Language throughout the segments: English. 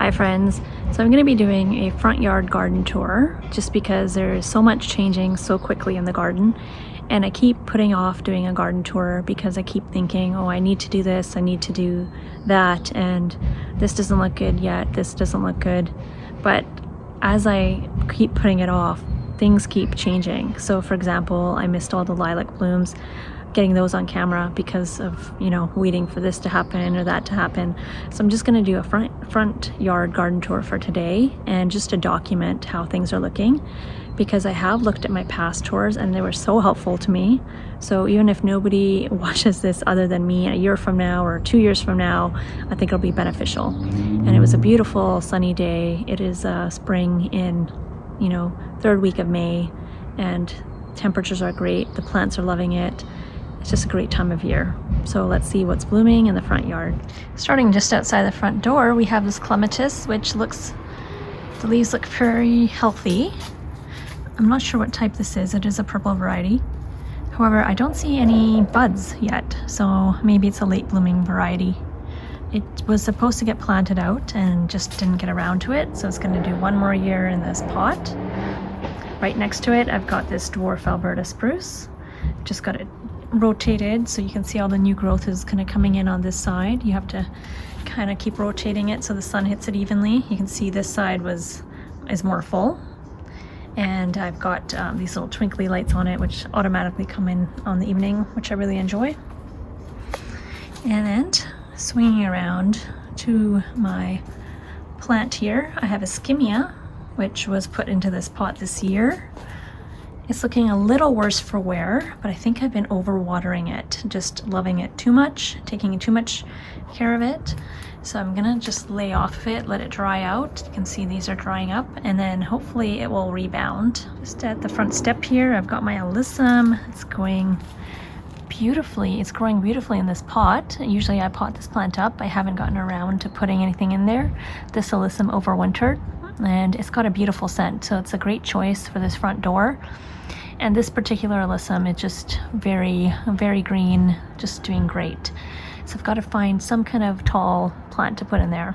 Hi friends, so I'm going to be doing a front yard garden tour just because there's so much changing so quickly in the garden, and I keep putting off doing a garden tour because I keep thinking, oh, I need to do this, I need to do that, and this doesn't look good yet, this doesn't look good. But as I keep putting it off, things keep changing. So for example, I missed all the lilac blooms, getting those on camera because of, waiting for this to happen or that to happen. So I'm just going to do a front yard garden tour for today, and just to document how things are looking, because I have looked at my past tours and they were so helpful to me. So even if nobody watches this other than me a year from now or 2 years from now, I think it'll be beneficial. And it was a beautiful sunny day. It is spring in, third week of May, and temperatures are great. The plants are loving it. It's just a great time of year. So let's see what's blooming in the front yard. Starting just outside the front door, we have this clematis, which the leaves look very healthy. I'm not sure what type this is. It is a purple variety. However, I don't see any buds yet, so maybe it's a late blooming variety. It was supposed to get planted out and just didn't get around to it, so it's going to do one more year in this pot. Right next to it, I've got this dwarf Alberta spruce. Just got it rotated so you can see all the new growth is kind of coming in on this side. You have to kind of keep rotating it so the sun hits it evenly. You can see this side is more full, and I've got these little twinkly lights on it which automatically come in on the evening, which I really enjoy. And then swinging around to my plant here, I have a skimmia which was put into this pot this year. It's looking a little worse for wear, but I think I've been overwatering it, just loving it too much, taking too much care of it. So I'm gonna just lay off of it, let it dry out. You can see these are drying up, and then hopefully it will rebound. Just at the front step here, I've got my alyssum. It's going beautifully. It's growing beautifully in this pot. Usually I pot this plant up. I haven't gotten around to putting anything in there. This alyssum overwintered, and it's got a beautiful scent, so it's a great choice for this front door. And this particular alyssum is just very, very green, just doing great. So I've got to find some kind of tall plant to put in there,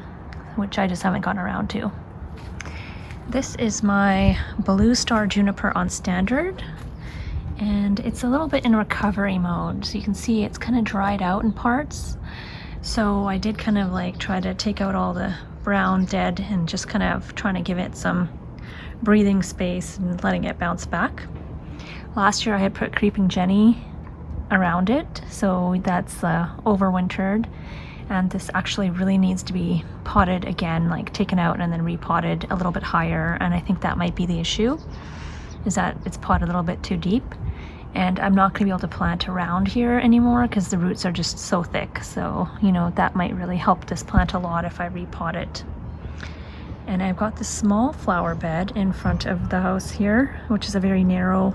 which I just haven't gotten around to. This is my Blue Star Juniper on standard, and it's a little bit in recovery mode. So you can see it's kind of dried out in parts. So I did kind of like try to take out all the brown dead and just kind of trying to give it some breathing space and letting it bounce back. Last year I had put Creeping Jenny around it, so that's overwintered, and this actually really needs to be potted again, like taken out and then repotted a little bit higher. And I think that might be the issue, is that it's potted a little bit too deep, and I'm not going to be able to plant around here anymore because the roots are just so thick. So that might really help this plant a lot if I repot it. And I've got this small flower bed in front of the house here, which is a very narrow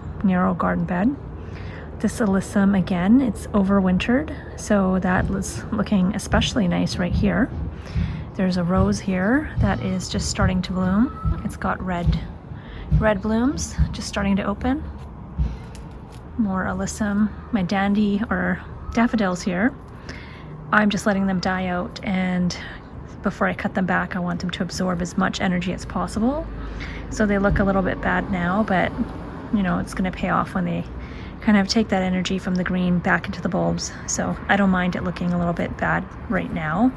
garden bed. This alyssum, again, it's overwintered, so that was looking especially nice right here. There's a rose here that is just starting to bloom. It's got red blooms just starting to open. More alyssum. My dandy or daffodils here, I'm just letting them die out, and before I cut them back, I want them to absorb as much energy as possible. So they look a little bit bad now, but it's going to pay off when they kind of take that energy from the green back into the bulbs. So I don't mind it looking a little bit bad right now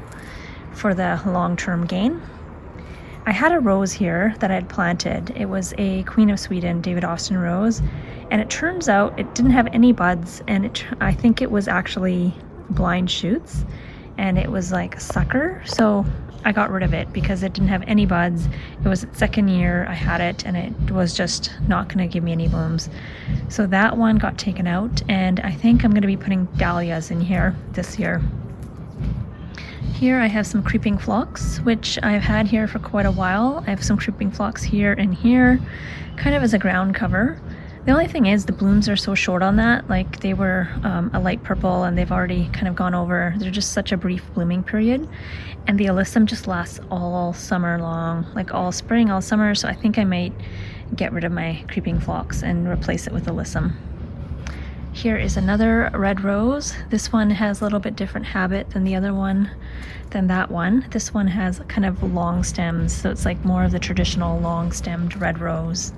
for the long-term gain. I had a rose here that I had planted. It was a Queen of Sweden David Austin rose, and it turns out it didn't have any buds, and I think it was actually blind shoots, and it was like a sucker. So I got rid of it because it didn't have any buds. It was its second year I had it, and it was just not going to give me any blooms. So that one got taken out, and I think I'm going to be putting dahlias in here this year. Here I have some creeping phlox, which I've had here for quite a while. I have some creeping phlox here and here, kind of as a ground cover. The only thing is the blooms are so short on that, like they were a light purple and they've already kind of gone over. They're just such a brief blooming period, and the alyssum just lasts all summer long, like all spring, all summer. So I think I might get rid of my creeping phlox and replace it with alyssum. Here is another red rose. This one has a little bit different habit than the other one, than that one. This one has kind of long stems, so it's like more of the traditional long-stemmed red rose.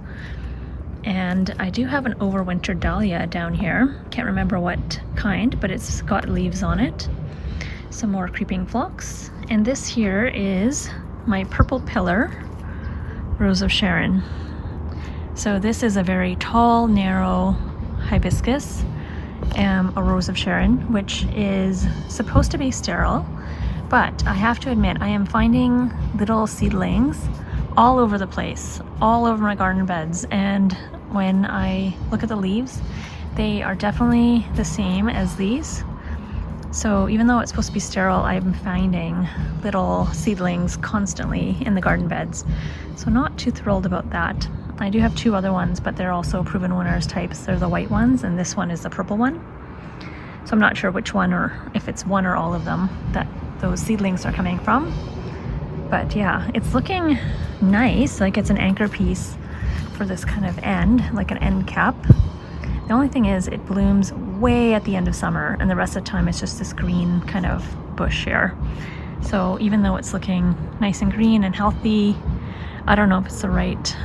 And I do have an overwintered dahlia down here. Can't remember what kind, but it's got leaves on it. Some more creeping phlox. And this here is my purple pillar rose of Sharon. So this is a very tall, narrow hibiscus, a rose of Sharon, which is supposed to be sterile, but I have to admit I am finding little seedlings all over the place, all over my garden beds, and when I look at the leaves, they are definitely the same as these. So even though it's supposed to be sterile, I'm finding little seedlings constantly in the garden beds. So not too thrilled about that. I do have two other ones, but they're also proven winners types. They're the white ones, and this one is the purple one. So I'm not sure which one, or if it's one or all of them that those seedlings are coming from. But yeah, it's looking nice, like it's an anchor piece for this kind of end, like an end cap. The only thing is it blooms way at the end of summer, and the rest of the time it's just this green kind of bush here. So even though it's looking nice and green and healthy, I don't know if it's the right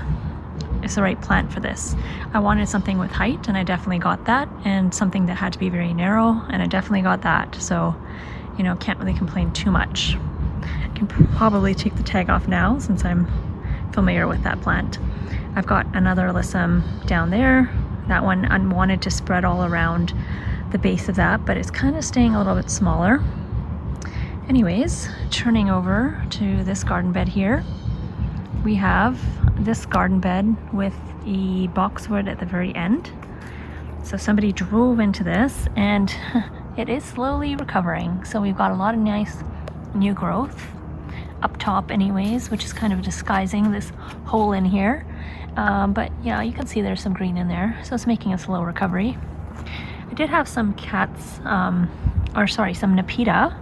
plant for this. I wanted something with height, and I definitely got that, and something that had to be very narrow, and I definitely got that. So, you know, can't really complain too much. I can probably take the tag off now since I'm familiar with that plant. I've got another alyssum down there. That one I wanted to spread all around the base of that, but it's kind of staying a little bit smaller. Anyways, turning over to this garden bed here, we have this garden bed with a boxwood at the very end. So somebody drove into this, and it is slowly recovering. So we've got a lot of nice new growth up top anyways, which is kind of disguising this hole in here. But yeah, you can see there's some green in there, so it's making a slow recovery. I did have some some Nepeta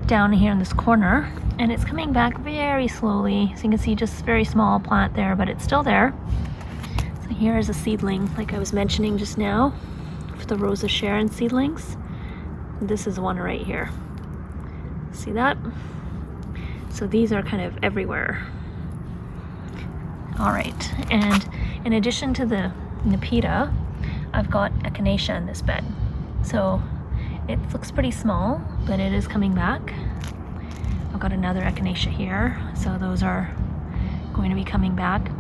down here in this corner, and it's coming back very slowly. So you can see just very small plant there, but it's still there. So here is a seedling, like I was mentioning just now, for the Rose of Sharon seedlings. This is one right here. See that? So these are kind of everywhere. All right, and in addition to the Nepeta, I've got echinacea in this bed. So it looks pretty small, but it is coming back. I've got another echinacea here, so those are going to be coming back.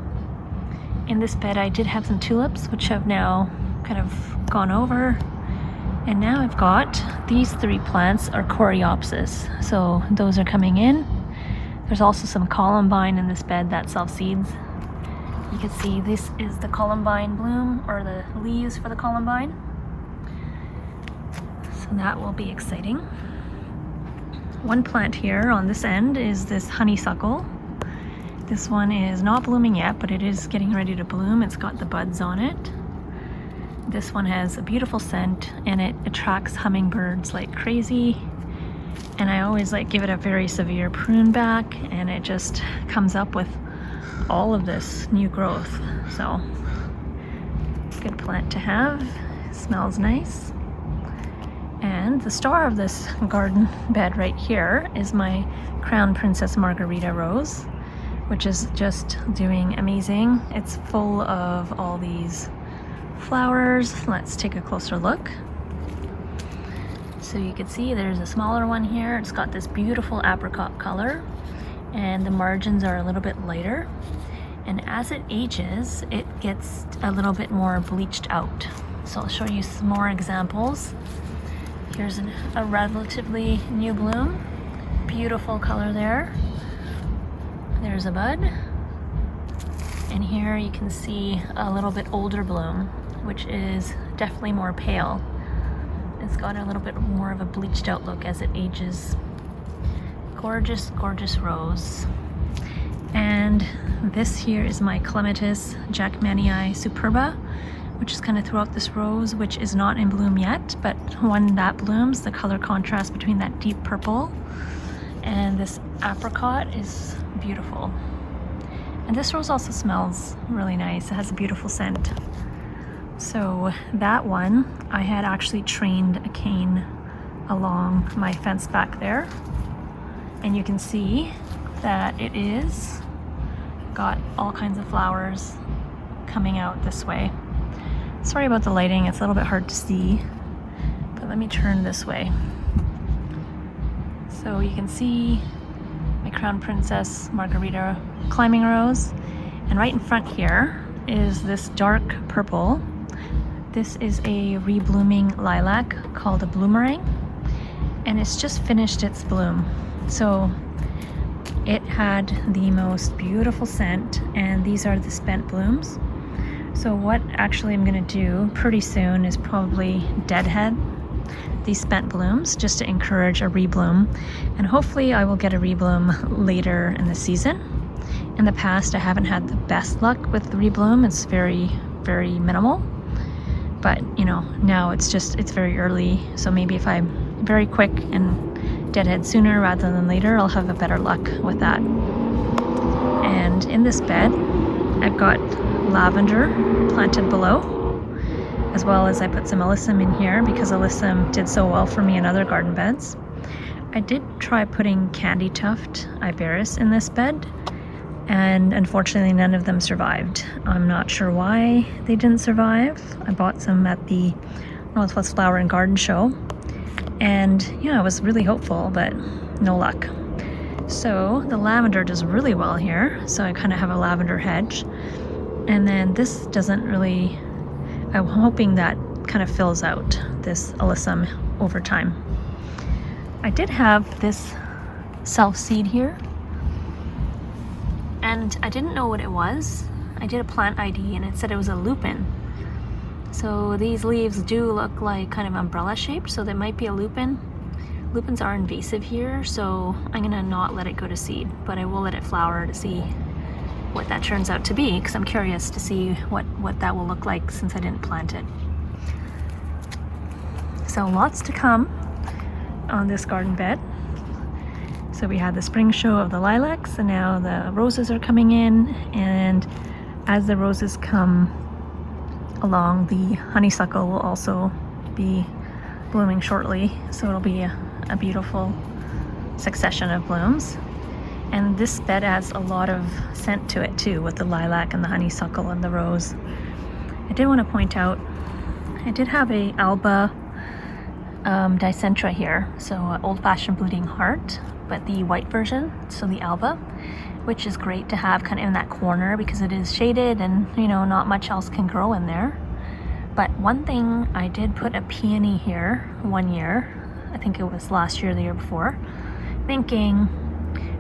In this bed I did have some tulips, which have now kind of gone over. And now I've got these three plants are coreopsis, so those are coming in. There's also some columbine in this bed that self-seeds. You can see this is the columbine bloom, or the leaves for the columbine. So that will be exciting. One plant here on this end is this honeysuckle. This one is not blooming yet, but it is getting ready to bloom. It's got the buds on it. This one has a beautiful scent, and it attracts hummingbirds like crazy. And I always give it a very severe prune back, and it just comes up with all of this new growth. So good plant to have. Smells nice. And the star of this garden bed right here is my Crown Princess Margarita rose, which is just doing amazing. It's full of all these flowers. Let's take a closer look. So you can see there's a smaller one here. It's got this beautiful apricot color, and the margins are a little bit lighter. And as it ages, it gets a little bit more bleached out. So I'll show you some more examples. Here's a relatively new bloom. Beautiful color there. There's a bud. And here you can see a little bit older bloom, which is definitely more pale. It's got a little bit more of a bleached out look as it ages. Gorgeous, gorgeous rose. And this here is my Clematis Jackmanii superba, which is kind of throughout this rose, which is not in bloom yet, but when that blooms, the color contrast between that deep purple and this apricot is beautiful. And this rose also smells really nice. It has a beautiful scent. So that one, I had actually trained a cane along my fence back there. And you can see that it is got all kinds of flowers coming out this way. Sorry about the lighting, it's a little bit hard to see, but let me turn this way. So you can see my Crown Princess Margarita climbing rose, and right in front here is this dark purple. This is a reblooming lilac called a bloomerang, and it's just finished its bloom. So it had the most beautiful scent, and these are the spent blooms. So what actually I'm gonna do pretty soon is probably deadhead these spent blooms just to encourage a rebloom, and hopefully I will get a rebloom later in the season. In the past I haven't had the best luck with the rebloom. It's very minimal, but you know, now it's very early, so maybe if I'm very quick and deadhead sooner rather than later, I'll have a better luck with that. And in this bed I've got lavender planted below, as well as I put some alyssum in here because alyssum did so well for me in other garden beds. I did try putting candy tuft iberis in this bed, and unfortunately none of them survived. I'm not sure why they didn't survive. I bought some at the Northwest Flower and Garden Show, and yeah, I was really hopeful, but no luck. So the lavender does really well here, so I kind of have a lavender hedge. And then this doesn't really, I'm hoping that kind of fills out this alyssum over time. I did have this self-seed here, and I didn't know what it was. I did a plant ID and it said it was a lupin. So these leaves do look like kind of umbrella shaped, so they might be a lupin. Lupins are invasive here, so I'm gonna not let it go to seed, but I will let it flower to see what that turns out to be, because I'm curious to see what that will look like since I didn't plant it. So lots to come on this garden bed. So we had the spring show of the lilacs, and now the roses are coming in, and as the roses come along, the honeysuckle will also be blooming shortly, so it'll be a beautiful succession of blooms. And this bed adds a lot of scent to it too, with the lilac and the honeysuckle and the rose. I did want to point out, I did have a Alba dicentra here, so old-fashioned bleeding heart, but the white version, so the Alba, which is great to have kind of in that corner because it is shaded and, you know, not much else can grow in there. But one thing, I did put a peony here one year, I think it was last year or the year before, thinking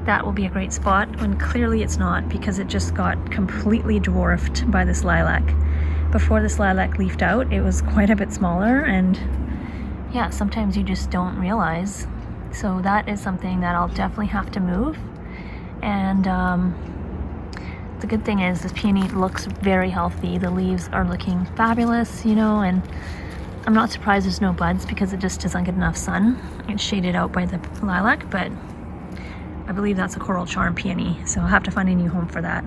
that will be a great spot, when clearly it's not, because it just got completely dwarfed by this lilac. Before this lilac leafed out, it was quite a bit smaller, and yeah, sometimes you just don't realize. So that is something that I'll definitely have to move. And the good thing is this peony looks very healthy. The leaves are looking fabulous, you know, and I'm not surprised there's no buds because it just doesn't get enough sun. It's shaded out by the lilac, but I believe that's a coral charm peony, so I'll have to find a new home for that.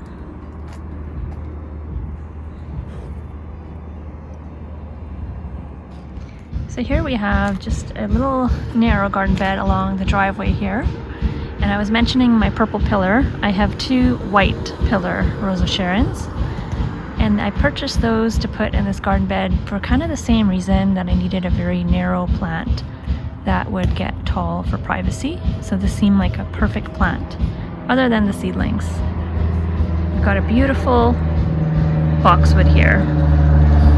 So here we have just a little narrow garden bed along the driveway here. And I was mentioning my purple pillar. I have two white pillar Rose of Sharons. And I purchased those to put in this garden bed for kind of the same reason that I needed a very narrow plant that would get tall for privacy. So this seemed like a perfect plant, other than the seedlings. We've got a beautiful boxwood here,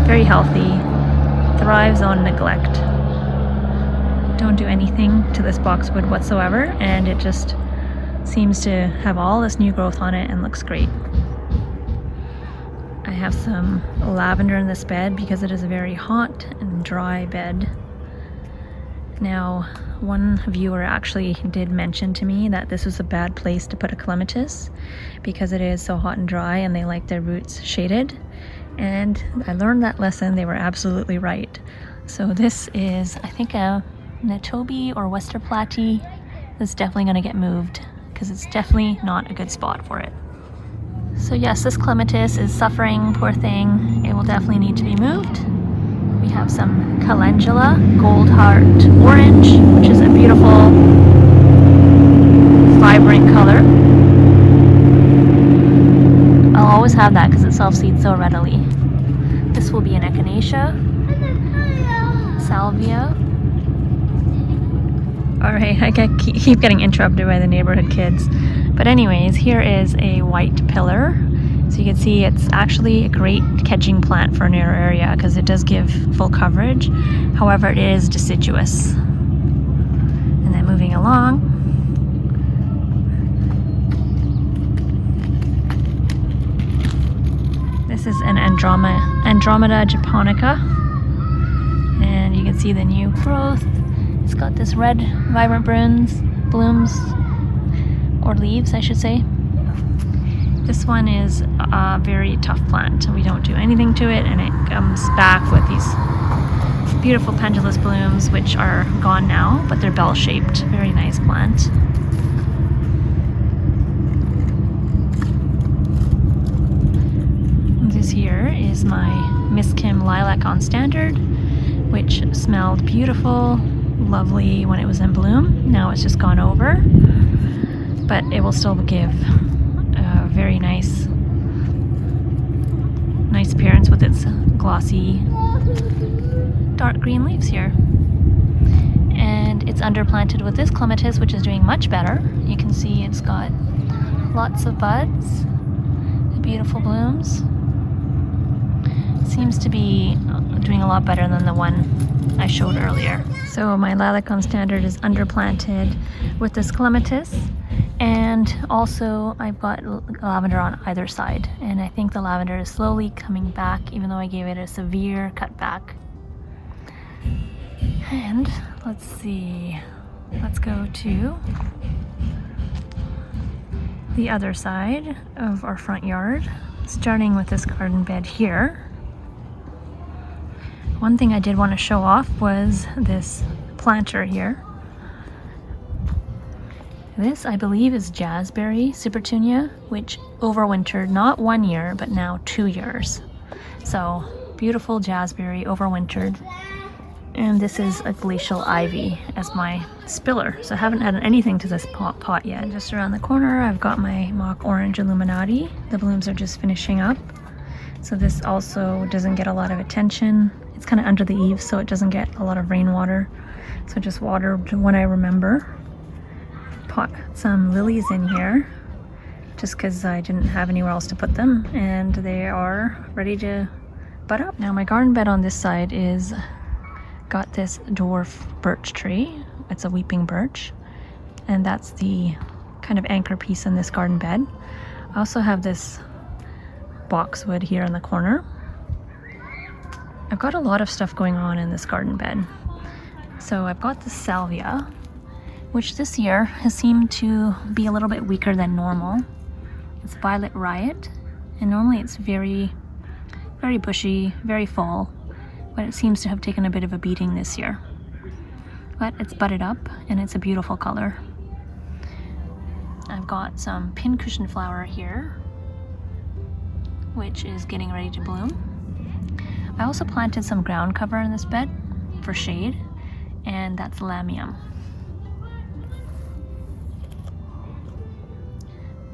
very healthy, thrives on neglect. Don't do anything to this boxwood whatsoever, and it just seems to have all this new growth on it and looks great. I have some lavender in this bed because it is a very hot and dry bed. Now, one viewer actually did mention to me that this was a bad place to put a clematis because it is so hot and dry and they like their roots shaded. And I learned that lesson. They were absolutely right. So this is, I think, a Natobi or Westerplatte. That's definitely going to get moved because it's definitely not a good spot for it. So yes, this clematis is suffering, poor thing. it will definitely need to be moved. We have some calendula, gold heart orange, which is a beautiful, vibrant color. I'll always have that because it self-seeds so readily. This will be an echinacea, salvia. Alright, I keep getting interrupted by the neighborhood kids. But anyways, here is a white pillar. So you can see it's actually a great catching plant for a narrow area because it does give full coverage. However, it is deciduous. And then moving along. This is an Andromeda japonica. And you can see the new growth. It's got this red vibrant blooms, or leaves I should say. This one is a very tough plant. We don't do anything to it and it comes back with these beautiful pendulous blooms which are gone now, but they're bell-shaped. Very nice plant. This here is my Miss Kim Lilac on Standard, which smelled beautiful, lovely when it was in bloom. Now it's just gone over, but it will still give a very nice appearance with its glossy dark green leaves here. And it's underplanted with this clematis, which is doing much better. You can see it's got lots of buds, beautiful blooms. Seems to be doing a lot better than the one I showed earlier. So my Lilac on Standard is underplanted with this clematis, and also I've got lavender on either side, and I think the lavender is slowly coming back even though I gave it a severe cutback. And let's see, let's go to the other side of our front yard, starting with this garden bed here. One thing I did want to show off was this planter here. This, I believe, is Jazzberry Supertunia, which overwintered not 1 year, but now 2 years. So, beautiful Jazzberry overwintered. And this is a glacial ivy as my spiller. So I haven't added anything to this pot yet. Just around the corner, I've got my mock orange Illuminati. The blooms are just finishing up. So this also doesn't get a lot of attention. It's kind of under the eaves, so it doesn't get a lot of rainwater. So just water when I remember. Put some lilies in here, just because I didn't have anywhere else to put them, and they are ready to bud up. Now my garden bed on this side is got this dwarf birch tree. It's a weeping birch, and that's the kind of anchor piece in this garden bed. I also have this boxwood here in the corner. I've got a lot of stuff going on in this garden bed. So I've got the salvia, which this year has seemed to be a little bit weaker than normal. It's Violet Riot, and normally it's very, very bushy, very full, but it seems to have taken a bit of a beating this year. But it's budded up, and it's a beautiful color. I've got some pincushion flower here, which is getting ready to bloom. I also planted some ground cover in this bed for shade, and that's lamium.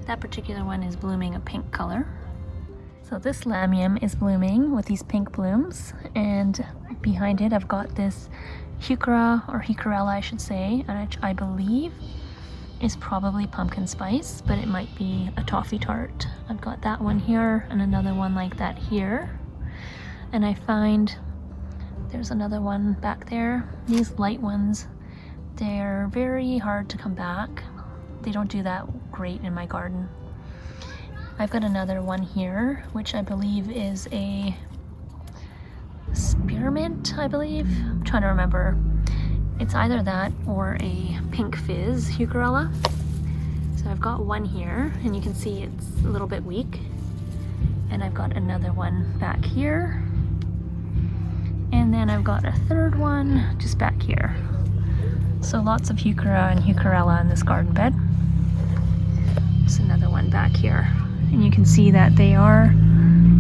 That particular one is blooming a pink color. So this lamium is blooming with these pink blooms, and behind it I've got this heuchera, or heucherella I should say, which I believe is probably pumpkin spice, but it might be a toffee tart. I've got that one here and another one like that here. And I find there's another one back there. These light ones, they're very hard to come back. They don't do that great in my garden. I've got another one here, which I believe is a spearmint, I believe. I'm trying to remember. It's either that or a pink fizz heucherella. So I've got one here, and you can see it's a little bit weak. And I've got another one back here. And then I've got a third one just back here. So lots of heuchera and heucherella in this garden bed. There's another one back here. And you can see that they are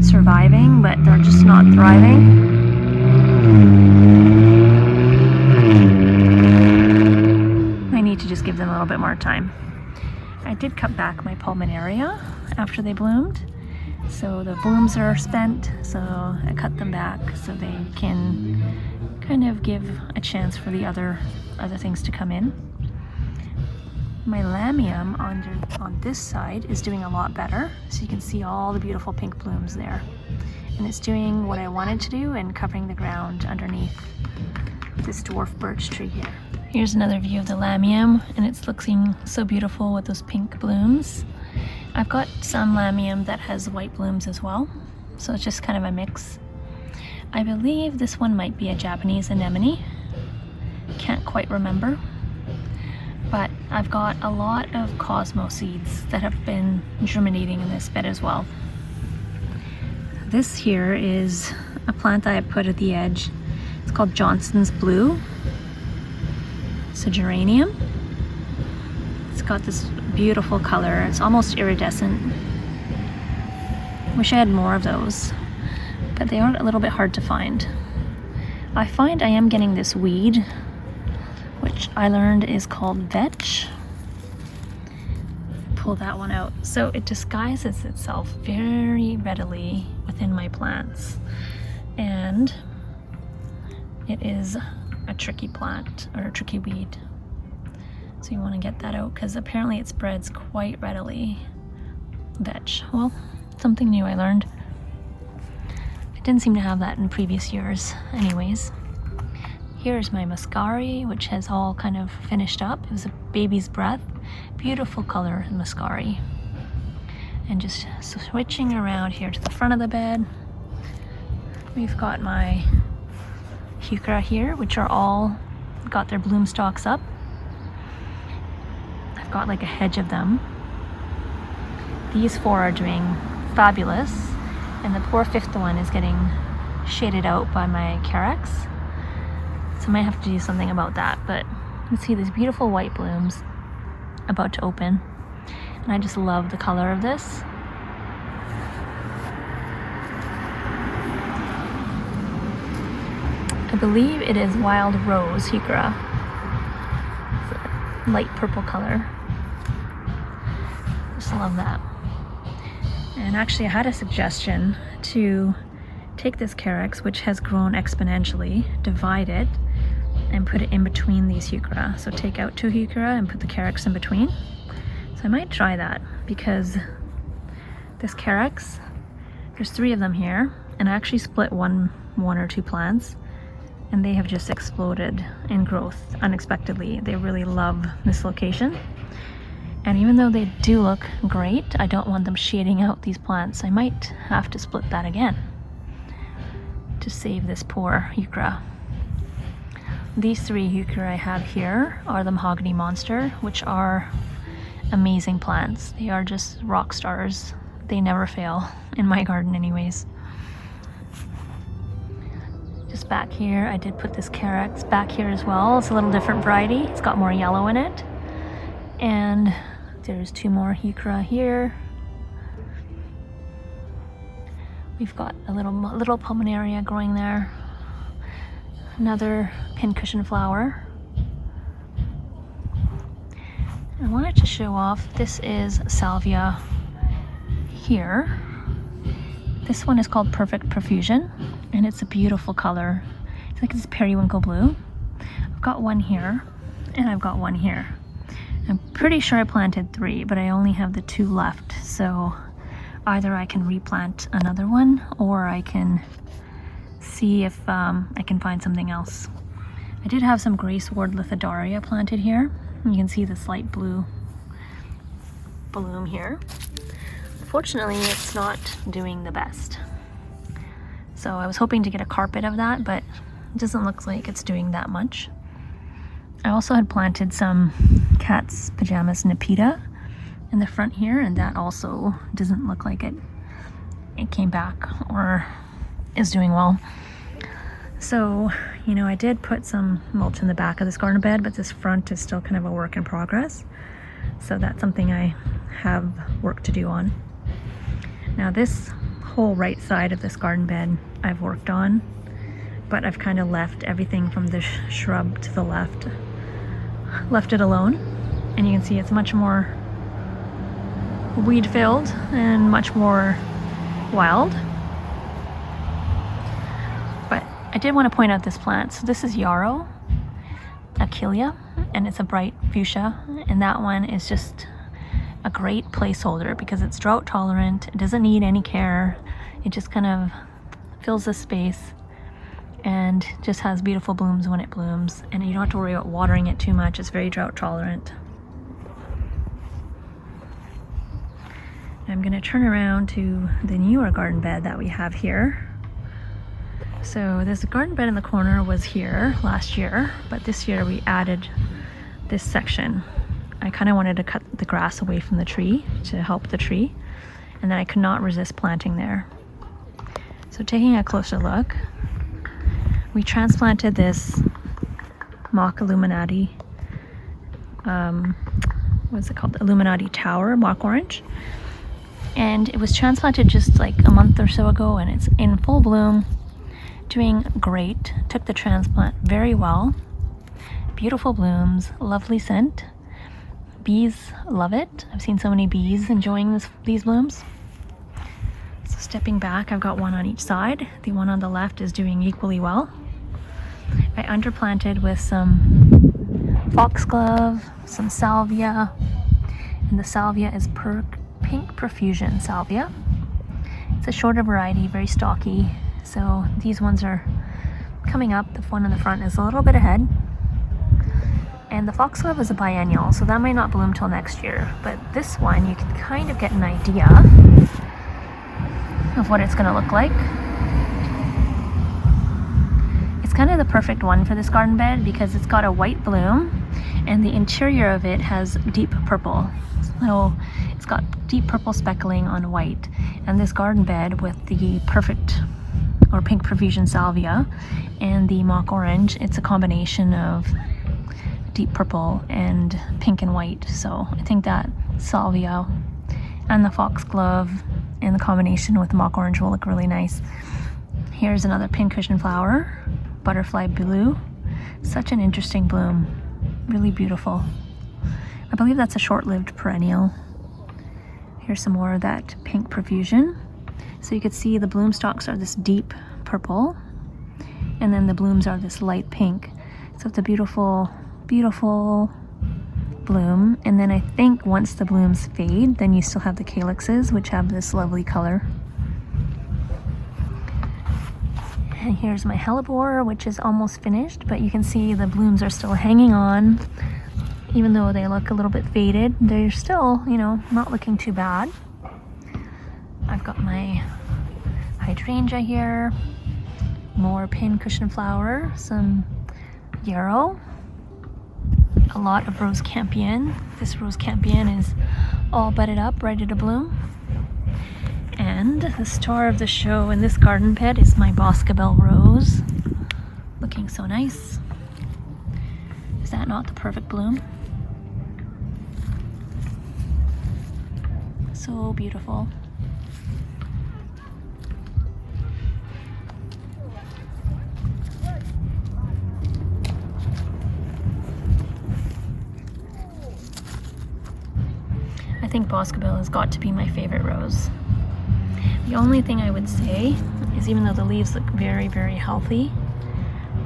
surviving, but they're just not thriving. I need to just give them a little bit more time. I did cut back my pulmonaria after they bloomed. So the blooms are spent, so I cut them back so they can kind of give a chance for the other things to come in. My lamium on this side is doing a lot better, so you can see all the beautiful pink blooms there. And it's doing what I wanted to do and covering the ground underneath this dwarf birch tree here. Here's another view of the lamium, and it's looking so beautiful with those pink blooms. I've got some lamium that has white blooms as well, so it's just kind of a mix. I believe this one might be a Japanese anemone. Can't quite remember. But I've got a lot of cosmo seeds that have been germinating in this bed as well. This here is a plant that I put at the edge. It's called Johnson's Blue. It's a geranium. It's got this beautiful color. It's almost iridescent. Wish I had more of those, but they are a little bit hard to find. I find I am getting this weed, which I learned is called vetch. Pull that one out. So it disguises itself very readily within my plants, and it is a tricky plant, or a tricky weed. So you want to get that out because apparently it spreads quite readily. Vetch. Well, something new I learned. I didn't seem to have that in previous years anyways. Here's my muscari, which has all kind of finished up. It was a baby's breath. Beautiful color in muscari. And just switching around here to the front of the bed, we've got my heuchera here, which are all got their bloom stalks up. I've got like a hedge of them. These four are doing fabulous, and the poor fifth one is getting shaded out by my carex. So I might have to do something about that, but you can see these beautiful white blooms about to open, and I just love the color of this. I believe it is wild rose heuchera. It's a light purple color. Just love that. And actually I had a suggestion to take this carex, which has grown exponentially, divide it, and put it in between these heuchera. So take out two heuchera and put the carex in between. So I might try that, because this carex, there's 3 of them here, and I actually split one or two plants, and they have just exploded in growth unexpectedly. They really love this location. And even though they do look great, I don't want them shading out these plants. I might have to split that again to save this poor heuchera. These 3 heuchera I have here are the mahogany monster, which are amazing plants. They are just rock stars. They never fail in my garden anyways. Just back here, I did put this carex back here as well. It's a little different variety. It's got more yellow in it. And there's 2 more heuchera here. We've got a little pulmonaria growing there. Another pincushion flower. I wanted to show off, this is salvia here. This one is called Perfect Profusion, and it's a beautiful color. It's like this periwinkle blue. I've got one here, and I've got one here. I'm pretty sure I planted 3, but I only have the 2 left, so either I can replant another one, or I can see if I can find something else. I did have some Graceward Lithodaria planted here. You can see this light blue bloom here. Unfortunately, it's not doing the best. So I was hoping to get a carpet of that, but it doesn't look like it's doing that much. I also had planted some cat's pajamas Nepeta in the front here, and that also doesn't look like it came back or is doing well. So, you know, I did put some mulch in the back of this garden bed, but this front is still kind of a work in progress. So that's something I have work to do on. Now this whole right side of this garden bed I've worked on, but I've kind of left everything from the shrub to the left, left it alone. And you can see it's much more weed filled and much more wild. But I did want to point out this plant. So this is yarrow, achillea, and it's a bright fuchsia, and that one is just a great placeholder because it's drought tolerant. It doesn't need any care. It just kind of fills the space and just has beautiful blooms when it blooms, and you don't have to worry about watering it too much. It's very drought tolerant. I'm going to turn around to the newer garden bed that we have here. So this garden bed in the corner was here last year, but this year we added this section. I kind of wanted to cut the grass away from the tree to help the tree, and then I could not resist planting there. So taking a closer look, we transplanted this mock Illuminati, what's it called? Illuminati Tower, mock orange. And it was transplanted just like a month or so ago, and it's in full bloom, doing great. Took the transplant very well. Beautiful blooms, lovely scent. Bees love it. I've seen so many bees enjoying these blooms. So stepping back, I've got one on each side. The one on the left is doing equally well. I underplanted with some foxglove, some salvia, and the salvia is Pink Profusion salvia. It's a shorter variety, very stocky. So these ones are coming up. The one in the front is a little bit ahead. And the foxglove is a biennial, so that might not bloom till next year. But this one, you can kind of get an idea of what it's going to look like. It's kind of the perfect one for this garden bed because it's got a white bloom and the interior of it has deep purple. So it's got deep purple speckling on white, and this garden bed with the perfect or Pink Profusion salvia and the mock orange, it's a combination of deep purple and pink and white. So I think that salvia and the foxglove in the combination with the mock orange will look really nice. Here's another pincushion flower, butterfly blue. Such an interesting bloom, really beautiful. I believe that's a short-lived perennial. Here's some more of that Pink Profusion. So you could see the bloom stalks are this deep purple, and then the blooms are this light pink. So it's a beautiful, beautiful bloom. And then I think once the blooms fade, then you still have the calyxes, which have this lovely color. And here's my hellebore, which is almost finished, but you can see the blooms are still hanging on. Even though they look a little bit faded, they're still, you know, not looking too bad. I've got my hydrangea here, more pincushion flower, some yarrow, a lot of rose campion. This rose campion is all budded up, ready to bloom. And the star of the show in this garden bed is my Boscabelle rose, looking so nice. Is that not the perfect bloom? So beautiful. I think Boscabelle has got to be my favorite rose. The only thing I would say is, even though the leaves look very, very healthy,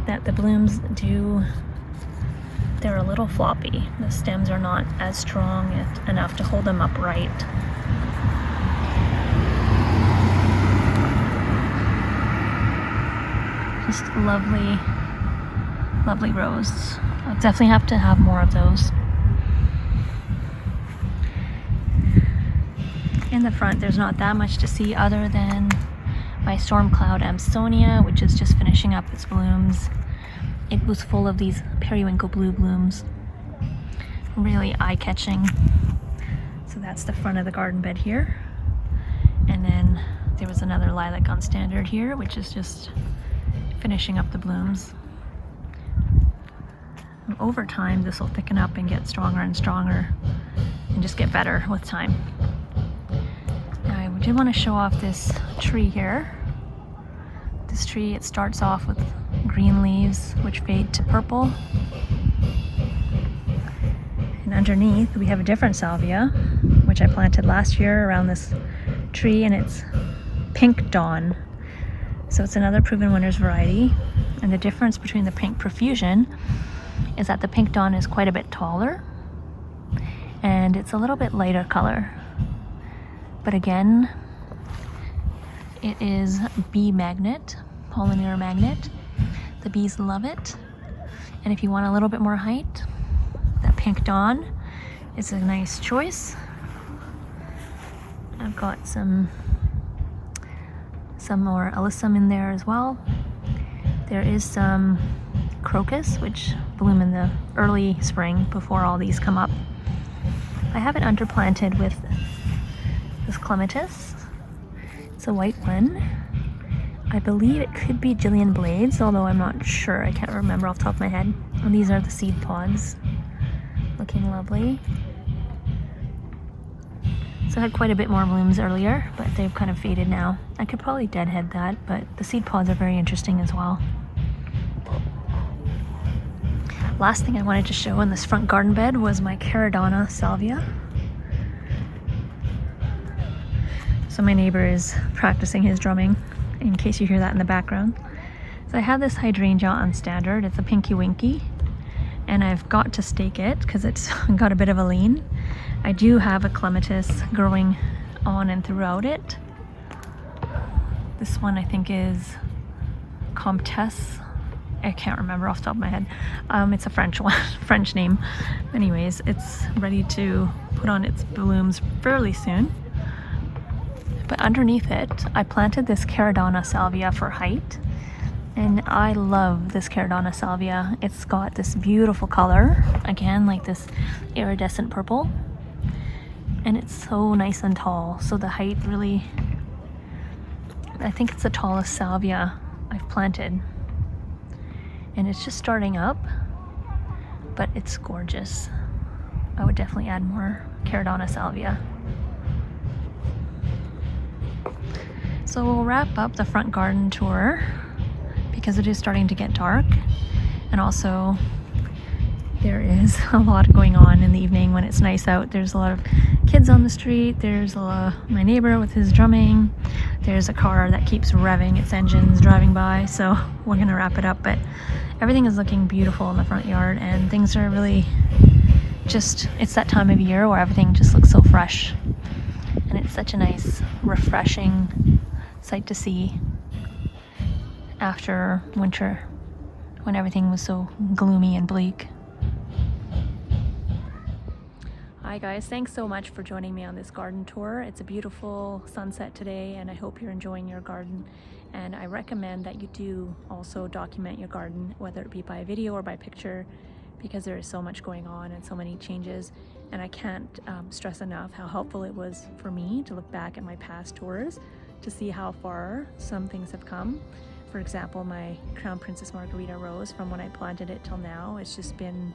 that the blooms they're a little floppy. The stems are not as strong enough to hold them upright. Just lovely, lovely rose. I'll definitely have to have more of those. In the front, there's not that much to see other than my storm cloud Amsonia, which is just finishing up its blooms. It was full of these periwinkle blue blooms, really eye-catching. So that's the front of the garden bed here. And then there was another lilac on standard here, which is just finishing up the blooms. And over time, this will thicken up and get stronger and stronger and just get better with time. I I did want to show off this tree here. This tree, it starts off with green leaves which fade to purple. And underneath we have a different salvia, which I planted last year around this tree, and it's Pink Dawn. So it's another Proven Winners variety. And the difference between the Pink Profusion is that the Pink Dawn is quite a bit taller and it's a little bit lighter color. But again, it is bee magnet, pollinator magnet. The bees love it. And if you want a little bit more height, that Pink Dawn is a nice choice. I've got some more alyssum in there as well. There is some crocus, which bloom in the early spring before all these come up. I have it underplanted with this clematis. It's a white one. I believe it could be Jillian Blades, although I'm not sure. I can't remember off the top of my head. And these are the seed pods. Looking lovely. So I had quite a bit more blooms earlier, but they've kind of faded now. I could probably deadhead that, but the seed pods are very interesting as well. Last thing I wanted to show in this front garden bed was my Caradonna salvia. So my neighbor is practicing his drumming, in case you hear that in the background. So I have this hydrangea on standard. It's a Pinky Winky, and I've got to stake it because it's got a bit of a lean. I do have a clematis growing on and throughout it. This one I think is Comtesse. I can't remember off the top of my head. It's a French one, French name. Anyways, it's ready to put on its blooms fairly soon. But underneath it, I planted this Caradonna salvia for height. And I love this Caradonna salvia. It's got this beautiful color, again, like this iridescent purple. And it's so nice and tall. So the height really, I think it's the tallest salvia I've planted. And it's just starting up, but it's gorgeous. I would definitely add more Caradonna salvia. So we'll wrap up the front garden tour because it is starting to get dark, and also there is a lot going on in the evening when it's nice out. There's a lot of kids on the street, there's my neighbor with his drumming, there's a car that keeps revving its engines driving by, so we're gonna wrap it up. But everything is looking beautiful in the front yard, and things are really just, it's that time of year where everything just looks so fresh, and it's such a nice, refreshing sight to see after winter when everything was so gloomy and bleak. Hi guys, thanks so much for joining me on this garden tour. It's a beautiful sunset today, and I hope you're enjoying your garden. And I recommend that you do also document your garden, whether it be by video or by picture, because there is so much going on and so many changes. And I can't stress enough how helpful it was for me to look back at my past tours to see how far some things have come. For example, my Crown Princess Margarita rose, from when I planted it till now, it's just been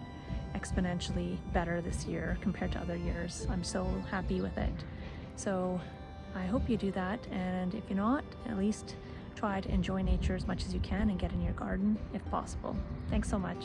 exponentially better this year compared to other years. I'm so happy with it. So I hope you do that, and if you're not, at least try to enjoy nature as much as you can and get in your garden if possible. Thanks so much.